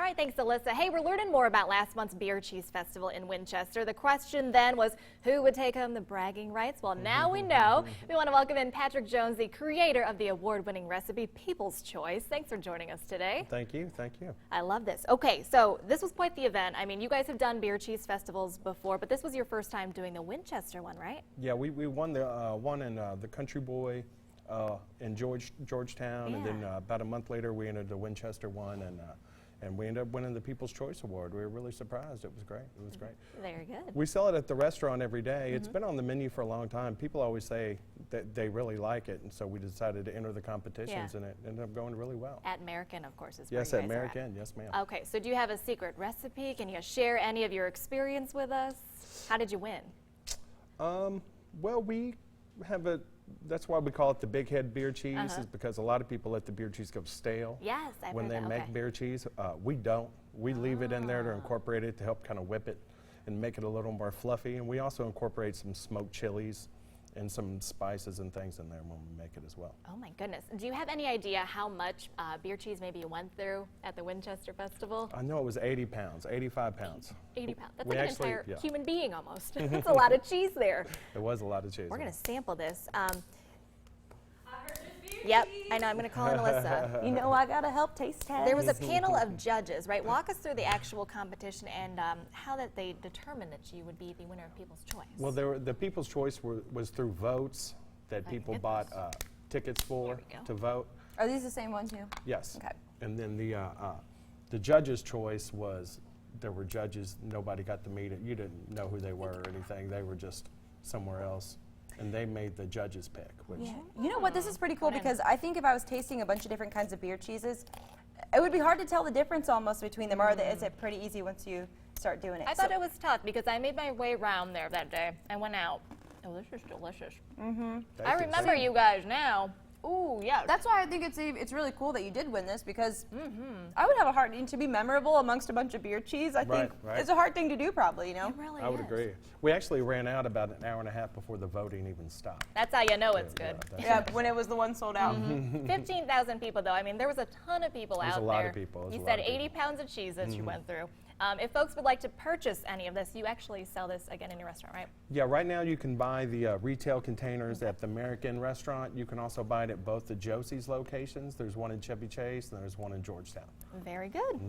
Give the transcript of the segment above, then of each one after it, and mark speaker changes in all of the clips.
Speaker 1: right, thanks, Alyssa. Hey, we're learning more about last month's Beer Cheese Festival in Winchester. The question then was, who would take home the bragging rights? Well, now we know. We want to welcome in Patrick Jones, the creator of the award-winning recipe, People's Choice. Thanks for joining us today.
Speaker 2: Thank you, thank you.
Speaker 1: I love this. Okay, so this was quite the event. I mean, you guys have done Beer Cheese Festivals before, but this was your first time doing the Winchester one, right?
Speaker 2: Yeah, we won the one in the Country Boy in Georgetown, and then about a month later we entered the Winchester one, and we ended up winning the People's Choice Award. We were really surprised. It was great. It was great.
Speaker 1: Very good.
Speaker 2: We sell it at the restaurant every day. It's been on the menu for a long time. People always say that they really like it, and so we decided to enter the competitions, and it ended up going really well.
Speaker 1: At American, of course, is where
Speaker 2: Yes,
Speaker 1: you
Speaker 2: at
Speaker 1: guys are
Speaker 2: American. Yes, ma'am.
Speaker 1: Okay, so do you have a secret recipe? Can you share any of your experience with us? How did you win?
Speaker 2: Well, we have that's why we call it the Big Head Beer Cheese, is because a lot of people let the beer cheese go stale.
Speaker 1: Yes, I've
Speaker 2: when
Speaker 1: heard
Speaker 2: they
Speaker 1: that.
Speaker 2: make beer cheese. We don't. We leave it in there to incorporate it to help kind of whip it and make it a little more fluffy. And we also incorporate some smoked chilies and some spices and things in there when we make it as well.
Speaker 1: Oh my goodness. Do you have any idea how much beer cheese maybe you went through at the Winchester Festival?
Speaker 2: I know it was 80 pounds, 85 pounds.
Speaker 1: 80 pounds. That's
Speaker 2: We
Speaker 1: like
Speaker 2: actually-
Speaker 1: an entire human being almost. That's a lot of cheese there.
Speaker 2: It was a lot of cheese.
Speaker 1: We're going to sample this. Yep, I know. I'm going to call in Alyssa.
Speaker 3: You know I gotta help taste test.
Speaker 1: There was a panel of judges, right? Walk us through the actual competition and how that they determined that you would be the winner of People's Choice.
Speaker 2: Well, the People's Choice was through votes that people bought tickets for to vote.
Speaker 3: Are these the same one too?
Speaker 2: Yes.
Speaker 3: Okay.
Speaker 2: And then the judge's choice was, there were judges, nobody got to meet it. You didn't know who they were or anything. They were just somewhere else. And they made the judge's pick, which
Speaker 3: You know what? This is pretty cool because I think if I was tasting a bunch of different kinds of beer cheeses, it would be hard to tell the difference almost between them. Or is it pretty easy once you start doing it?
Speaker 1: I thought it was tough because I made my way around there that day. I went out. Oh, this is delicious. I remember you guys now. Ooh, yeah.
Speaker 3: That's why I think it's really cool that you did win this because I would have a hard to be memorable amongst a bunch of beer cheese. I think it's a hard thing to do, probably. You know.
Speaker 1: It really
Speaker 2: I would agree. We actually ran out about an hour and a half before the voting even stopped.
Speaker 1: That's how you know it's good.
Speaker 3: Yeah, when it was the one sold out.
Speaker 1: 15,000 people, though. I mean, there was a ton of people out there.
Speaker 2: There's a lot of people.
Speaker 1: You said 80 pounds of cheese that you went through. If folks would like to purchase any of this, you actually sell this again in your restaurant, right?
Speaker 2: Yeah, right now you can buy the retail containers at the American restaurant. You can also buy it at both the Josie's locations. There's one in Chevy Chase and there's one in Georgetown.
Speaker 1: Very good.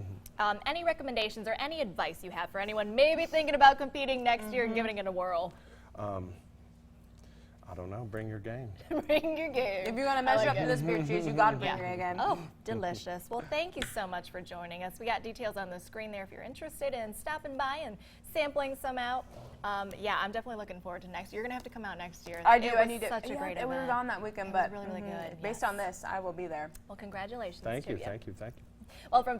Speaker 1: Any recommendations or any advice you have for anyone maybe thinking about competing next year and giving it a whirl?
Speaker 2: I don't know, bring your game.
Speaker 1: Bring your game.
Speaker 3: If you're gonna measure up to this beer cheese, you gotta bring your A game.
Speaker 1: Oh, delicious. Well, thank you so much for joining us. We got details on the screen there if you're interested in stopping by and sampling some out. Yeah, I'm definitely looking forward to next year. You're going to have to come out next year.
Speaker 3: I do.
Speaker 1: It
Speaker 3: I
Speaker 1: was
Speaker 3: need it.
Speaker 1: such a great event.
Speaker 3: We were on that weekend,
Speaker 1: It
Speaker 3: but
Speaker 1: was really, really good.
Speaker 3: based on this, I will be there.
Speaker 1: Well, congratulations
Speaker 2: Thank
Speaker 1: to
Speaker 2: you, thank you, thank you.
Speaker 1: Well, from